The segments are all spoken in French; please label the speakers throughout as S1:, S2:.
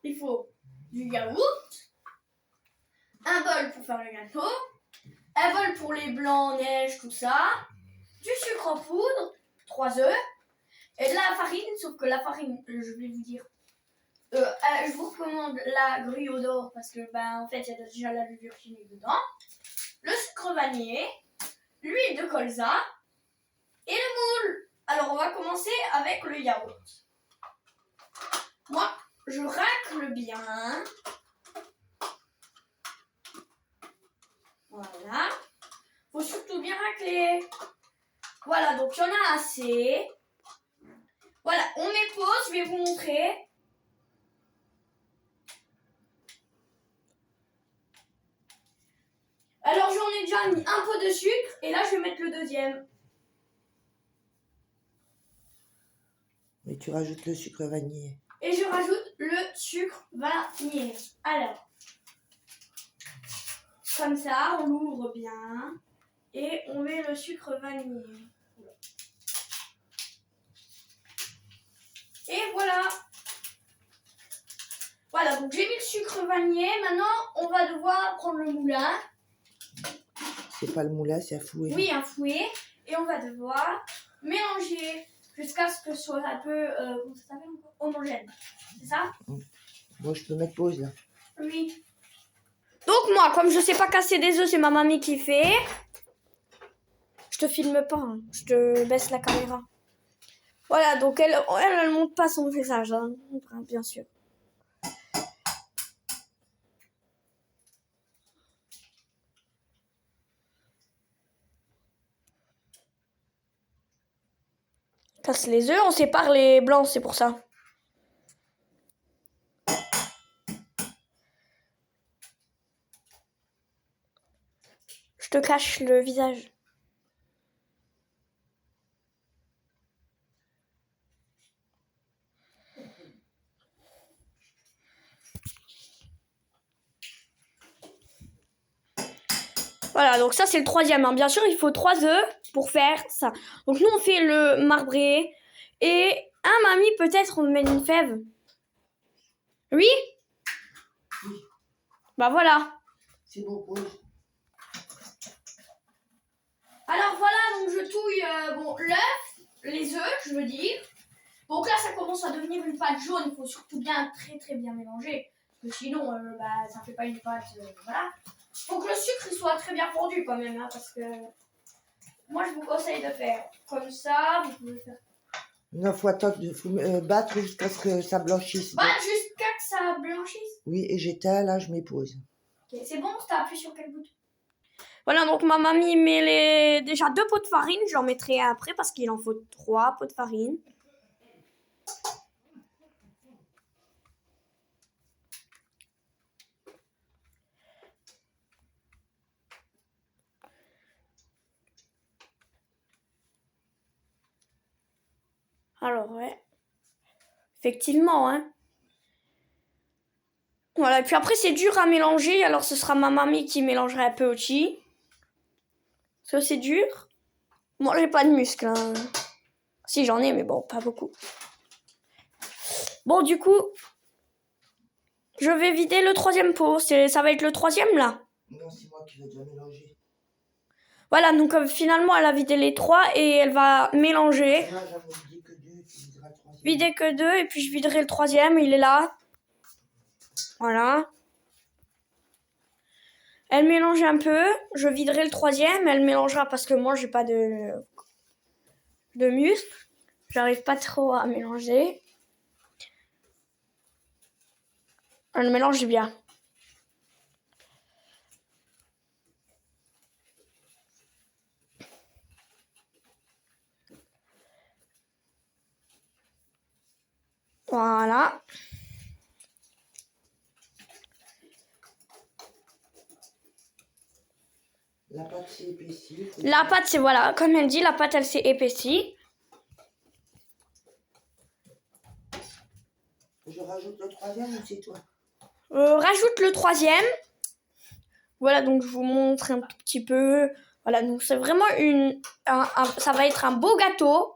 S1: il faut du yaourt, un bol pour faire le gâteau, un bol pour les blancs, neige, tout ça, du sucre en poudre, 3 œufs, et de la farine, sauf que la farine, je vais vous dire, je vous recommande la gruyère d'or parce que, en fait, il y a déjà la levure chimique dedans, le sucre vanillé, l'huile de colza et le moule. Alors, on va commencer avec le yaourt. Moi, je racle bien. Voilà. Faut surtout bien racler. Voilà, donc il y en a assez. Voilà, on met pause, je vais vous montrer. Alors, j'en ai déjà mis un peu de sucre et là, je vais mettre le deuxième.
S2: Et tu rajoutes le sucre vanillé.
S1: Et je rajoute le sucre vanillé. Alors, comme ça, on l'ouvre bien et on met le sucre vanillé. Et voilà. Voilà, donc j'ai mis le sucre vanillé. Maintenant, on va devoir prendre le moulin.
S2: C'est pas le moulin, c'est un fouet.
S1: Oui, un fouet. Et on va devoir mélanger jusqu'à ce que ce soit un peu, comment ça s'appelle encore, homogène. C'est ça?
S2: Moi, je peux mettre pause là.
S1: Oui. Donc moi, comme je sais pas casser des œufs, c'est ma mamie qui fait. Je te filme pas, hein. Je te baisse la caméra. Voilà, donc elle montre pas son visage, hein, bien sûr. Casse les œufs, on sépare les blancs, c'est pour ça. Je te cache le visage. Voilà, donc ça c'est le troisième. Hein. Bien sûr, il faut 3 œufs pour faire ça. Donc nous on fait le marbré. Et mamie, peut-être on met une fève. Oui?
S2: Oui.
S1: Bah voilà.
S2: C'est bon, pause.
S1: Alors voilà, donc je touille l'œuf, les œufs, je veux dire. Donc là, ça commence à devenir une pâte jaune. Il faut surtout bien, très très bien mélanger. Parce que sinon, ça ne fait pas une pâte. Voilà. Il faut que le sucre il soit très bien fondu quand même. Hein, parce que moi, je vous conseille de faire comme ça. Vous pouvez faire.
S2: Non, faut attendre, faut battre jusqu'à ce que ça blanchisse.
S1: Battre jusqu'à que ça blanchisse.
S2: Oui, et j'éteins, là, je mets pause.
S1: Ok, c'est bon, t'as appuyé sur quel bouton? Voilà, donc ma mamie met déjà 2 pots de farine. J'en mettrai après parce qu'il en faut 3 pots de farine. Alors, ouais. Effectivement, hein. Voilà, et puis après, c'est dur à mélanger. Alors, ce sera ma mamie qui mélangera un peu aussi. Ça, c'est dur. Moi, j'ai pas de muscles. Hein. Si, j'en ai, mais bon, pas beaucoup. Bon, du coup, je vais vider le 3e pot. Ça va être le 3e, là.
S2: Non, c'est moi qui vais déjà mélanger.
S1: Voilà, donc finalement, elle a vidé les 3 et elle va mélanger.
S2: Là, j'en ai vidé que 2, tu videras le 3e.
S1: Vider que 2 et puis je viderai le 3e, il est là. Voilà. Elle mélange un peu, je viderai le 3e, elle mélangera parce que moi j'ai pas de muscles. J'arrive pas trop à mélanger. Elle mélange bien. Voilà.
S2: La pâte s'est épaissie.
S1: La pâte, c'est voilà, comme elle dit, la pâte elle s'est épaissie.
S2: Je rajoute le 3e ou c'est toi?
S1: Rajoute le 3e. Voilà, donc je vous montre un tout petit peu. Voilà, donc c'est vraiment ça va être un beau gâteau.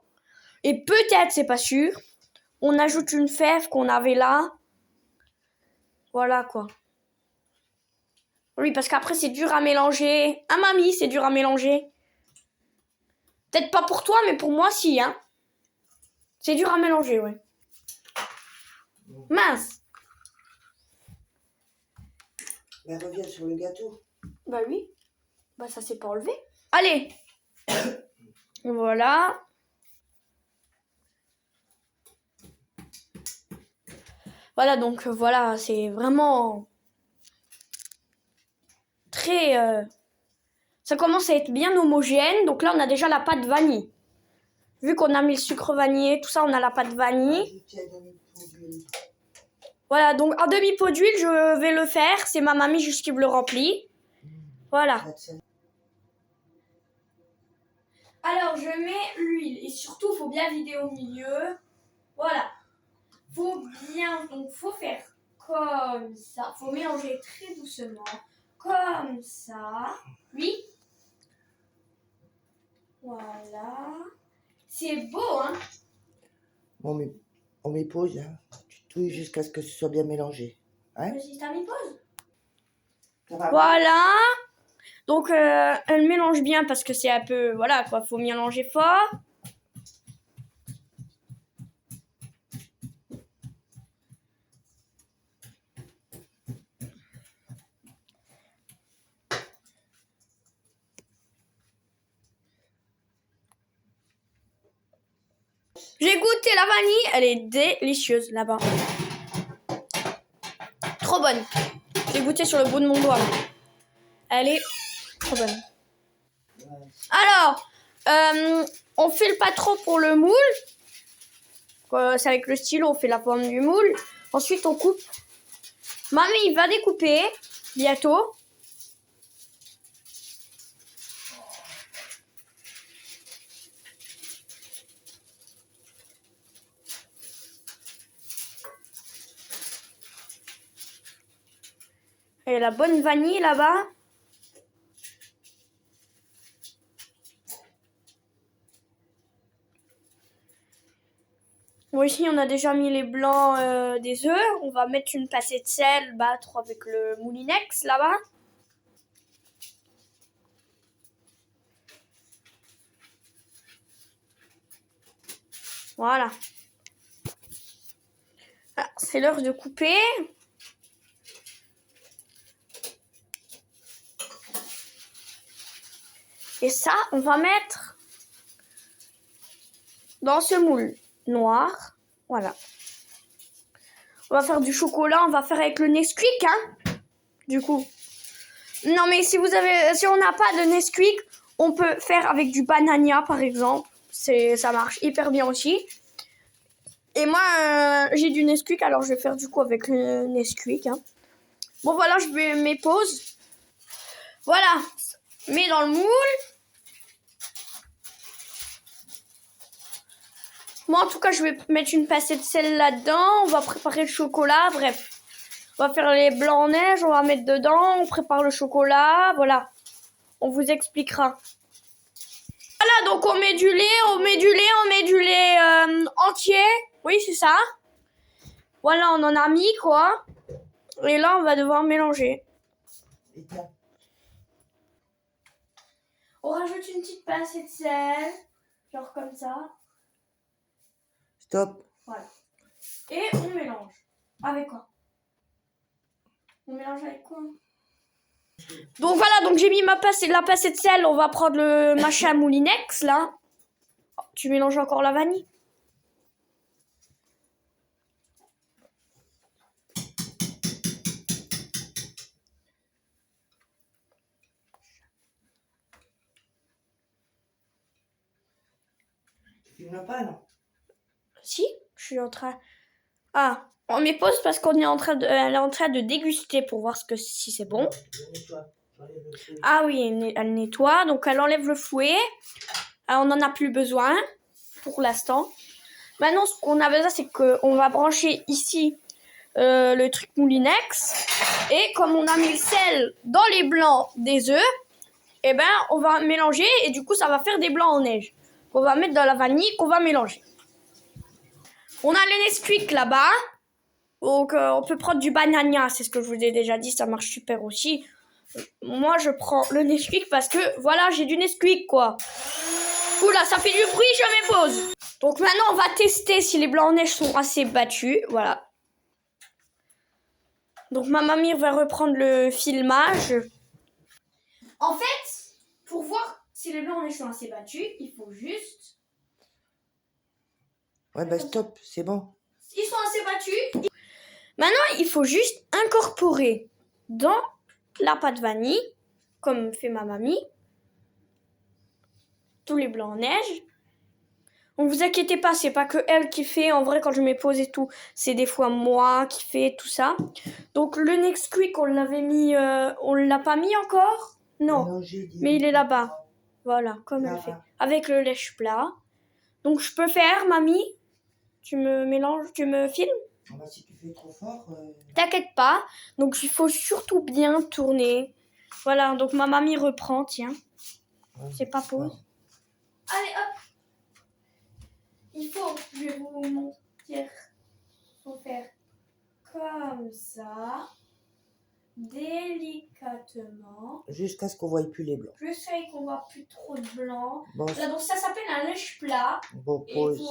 S1: Et peut-être, c'est pas sûr, on ajoute une fève qu'on avait là. Voilà, quoi. Oui, parce qu'après, c'est dur à mélanger. Ah, mamie, c'est dur à mélanger. Peut-être pas pour toi, mais pour moi, si, hein. C'est dur à mélanger, ouais. Mince.
S2: Mais reviens sur le gâteau.
S1: Bah oui. Bah ça s'est pas enlevé. Allez. Voilà. Voilà, donc voilà, c'est vraiment très... Ça commence à être bien homogène. Donc là, on a déjà la pâte vanille. Vu qu'on a mis le sucre vanillé, tout ça, on a la pâte vanille. Voilà, donc un demi-pot d'huile, je vais le faire. C'est ma mamie juste qui me le remplit. Voilà. Alors, je mets l'huile. Et surtout, il faut bien vider au milieu. Voilà. Faut bien, donc faut faire comme ça. Faut mélanger très doucement. Comme ça. Oui. Voilà. C'est beau, hein?
S2: On met pause, hein. Tu touilles jusqu'à ce que ce soit bien mélangé. Hein?
S1: Vas-y, t'as mis pause.
S2: Ça
S1: Voilà. Donc, elle mélange bien parce que c'est un peu... Voilà, quoi. Faut mélanger fort. J'ai goûté la vanille. Elle est délicieuse, là-bas. Trop bonne. J'ai goûté sur le bout de mon doigt. Elle est trop bonne. Alors, on file pas trop pour le moule. C'est avec le stylo, on fait la forme du moule. Ensuite, on coupe. Mamie va découper bientôt. Et la bonne vanille là-bas. Bon, ici, on a déjà mis les blancs des œufs. On va mettre une pincée de sel, battre avec le moulinex là-bas. Voilà. Ah, c'est l'heure de couper. Et ça, on va mettre dans ce moule noir. Voilà. On va faire du chocolat. On va faire avec le Nesquik, hein. Du coup. Non, mais si on n'a pas de Nesquik, on peut faire avec du Banania, par exemple. Ça marche hyper bien aussi. Et moi, j'ai du Nesquik, alors je vais faire du coup avec le Nesquik, hein. Bon, voilà, je mets mes pauses. Voilà. Mets dans le moule. Moi, en tout cas, je vais mettre une pincée de sel là-dedans. On va préparer le chocolat. Bref. On va faire les blancs en neige. On va mettre dedans. On prépare le chocolat. Voilà. On vous expliquera. Voilà, donc on met du lait. On met du lait entier. Oui, c'est ça. Voilà, on en a mis, quoi. Et là, on va devoir mélanger. On rajoute une petite pincée de sel. Genre comme ça.
S2: Stop.
S1: Voilà. Et on mélange. Avec quoi? On mélange avec quoi? Donc voilà, donc j'ai mis la pincée de sel. On va prendre le machin moulinex, là. Tu mélanges encore la vanille?
S2: Tu filmes pas, non?
S1: Si, je suis en train... Ah, on met pause parce qu'on est elle est en train de déguster pour voir si c'est bon. Ah oui, elle nettoie, donc elle enlève le fouet. On n'en a plus besoin pour l'instant. Maintenant, ce qu'on a besoin, c'est qu'on va brancher ici le truc moulinex. Et comme on a mis le sel dans les blancs des œufs, eh ben, on va mélanger et du coup, ça va faire des blancs en neige. On va mettre dans la vanille qu'on va mélanger. On a les Nesquik là-bas.
S3: Donc, on peut prendre du banania, c'est ce que je vous ai déjà dit, ça marche super aussi. Moi, je prends le Nesquik parce que, voilà, j'ai du Nesquik, quoi. Oula, ça fait du bruit, je me pose. Donc maintenant, on va tester si les blancs en neige sont assez battus, voilà. Donc ma mamie va reprendre le filmage.
S1: En fait, pour voir si les blancs en neige sont assez battus, il faut juste...
S2: Ouais, bah stop, c'est bon.
S1: Ils sont assez battus.
S3: Maintenant, il faut juste incorporer dans la pâte vanille, comme fait ma mamie, tous les blancs en neige. Donc vous inquiétez pas, c'est pas que elle qui fait. En vrai, quand je mets pause et tout, c'est des fois moi qui fais tout ça. Donc le Nesquik, on l'avait mis, on l'a pas mis encore? Non,
S2: j'ai dit.
S3: mais il est là-bas. Voilà, comme elle fait. Avec le lèche plat. Donc je peux faire, mamie? Tu me mélanges, tu me filmes?
S2: Ah bah, si tu fais trop fort.
S3: T'inquiète pas. Donc il faut surtout bien tourner. Voilà, donc ma mamie reprend, tiens. C'est pas pause.
S1: Allez, hop. Il faut, je vais vous montrer. Il faut faire comme ça. Délicatement.
S2: Jusqu'à ce qu'on voie plus les blancs.
S1: Jusqu'à ce qu'on voit plus trop de blanc.
S2: Bon,
S1: Là, donc ça s'appelle un lèche plat.
S2: bon pause.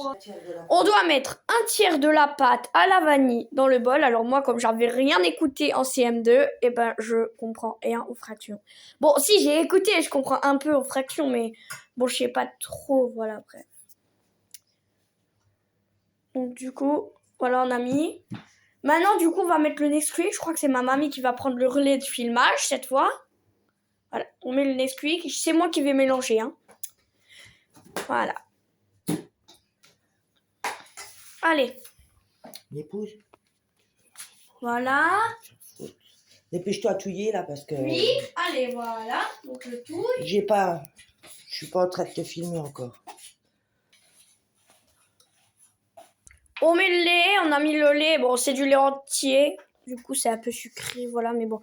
S3: On doit mettre un tiers de la pâte à la vanille dans le bol. Alors moi, comme j'avais rien écouté en CM2, eh ben je comprends rien aux fractions. Bon, si j'ai écouté, je comprends un peu aux fractions, mais bon, je sais pas trop. Voilà, après. Donc du coup, voilà, on a mis. Maintenant, du coup, on va mettre le Nesquik. Je crois que c'est ma mamie qui va prendre le relais de filmage cette fois. Voilà, on met le Nesquik. C'est moi qui vais mélanger, hein. Voilà. Allez.
S2: L'épouse.
S3: Voilà.
S2: Dépêche-toi à touiller là parce que.
S1: Oui, allez, voilà. Donc le tout.
S2: Je suis pas en train de te filmer encore.
S3: On met le lait, on a mis le lait. Bon, c'est du lait entier. Du coup, c'est un peu sucré, voilà, mais bon.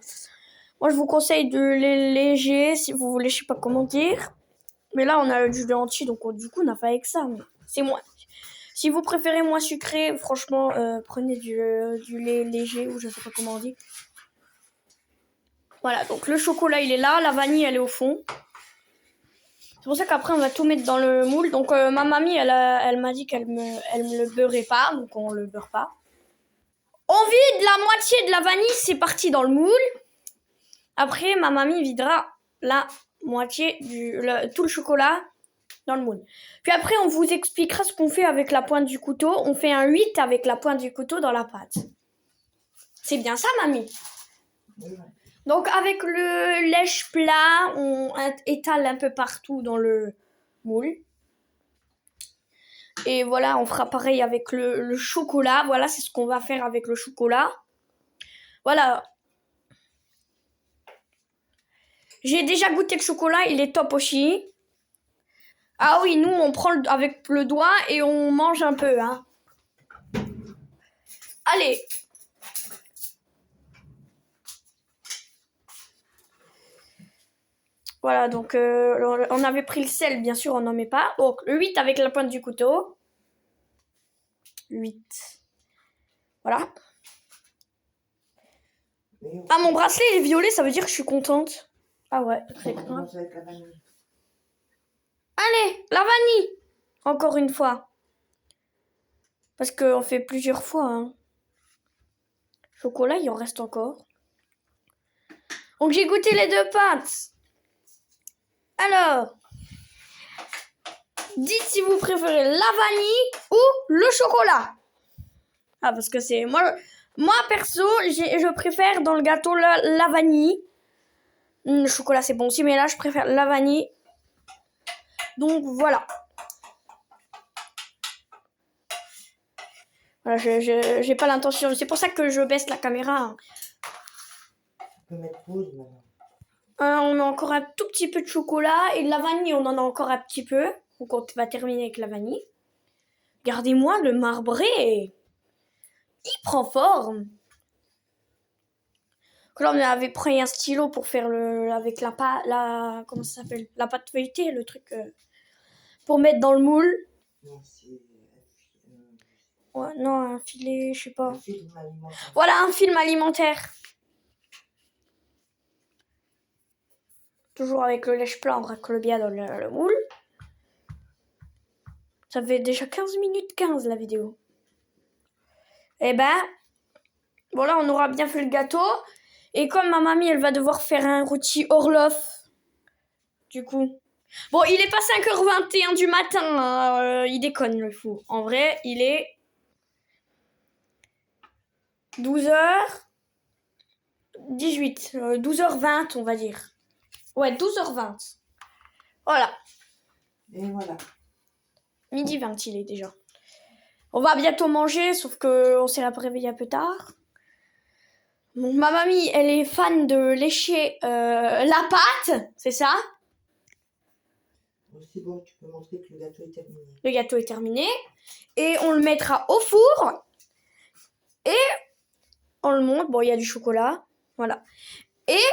S3: Moi, je vous conseille de lait léger, si vous voulez, je sais pas comment dire. Mais là, on a du lait entier, donc du coup, on a fait avec ça. Mais c'est moins. Si vous préférez moins sucré, franchement, prenez du lait léger, ou je sais pas comment on dit. Voilà, donc le chocolat, il est là. La vanille, elle est au fond. C'est pour ça qu'après, on va tout mettre dans le moule. Donc, ma mamie, elle m'a dit qu'elle me le beurrait pas. Donc, on le beurre pas. On vide la moitié de la vanille. C'est parti dans le moule. Après, ma mamie videra la moitié tout le chocolat dans le moule. Puis après, on vous expliquera ce qu'on fait avec la pointe du couteau. On fait un 8 avec la pointe du couteau dans la pâte. C'est bien ça, mamie? Donc, avec le lèche plat, on étale un peu partout dans le moule. Et voilà, on fera pareil avec le chocolat. Voilà, c'est ce qu'on va faire avec le chocolat. Voilà. J'ai déjà goûté le chocolat, il est top aussi. Ah oui, nous, on prend avec le doigt et on mange un peu, hein. Allez. Voilà, donc on avait pris le sel, bien sûr, on n'en met pas. Donc, le 8 avec la pointe du couteau. 8. Voilà. Ah, mon bracelet, il est violet, ça veut dire que je suis contente. Ah ouais, très contente. Allez, la vanille. Encore une fois. Parce qu'on fait plusieurs fois, hein. Chocolat, il en reste encore. Donc, j'ai goûté les deux pâtes. Alors, dites si vous préférez la vanille ou le chocolat. Ah, parce que c'est... Moi perso, je préfère dans le gâteau la vanille. Le chocolat, c'est bon aussi, mais là, je préfère la vanille. Donc, voilà. Voilà, j'ai pas l'intention. C'est pour ça que je baisse la caméra.
S2: On peut mettre pause maintenant.
S3: On a encore un tout petit peu de chocolat et de la vanille, on en a encore un petit peu. Donc on va terminer avec la vanille. Regardez-moi le marbré. Il prend forme. Là on avait pris un stylo pour faire avec la pâte, comment ça s'appelle, la pâte feuilletée, le truc pour mettre dans le moule.
S2: Non,
S3: Ouais, non, un filet, je sais pas.
S2: Un film alimentaire.
S3: Voilà, un film alimentaire. Toujours avec le lèche-plat, on bracole bien dans le moule. Ça fait déjà 15 minutes 15 la vidéo. Eh ben, voilà, on aura bien fait le gâteau. Et comme ma mamie, elle va devoir faire un rôti Orloff. Du coup. Bon, il est pas 5h21 du matin. Hein, il déconne, le fou. En vrai, il est 12h18. 12h20, on va dire. Ouais, 12h20. Voilà.
S2: Et voilà.
S3: Midi 20, il est déjà. On va bientôt manger, sauf qu'on s'est réveillé un peu tard. Donc, ma mamie, elle est fan de lécher la pâte, c'est ça?
S2: Aussi bon, tu peux montrer que le gâteau est terminé.
S3: Le gâteau est terminé. Et on le mettra au four. Et on le monte. Bon, il y a du chocolat. Voilà. Et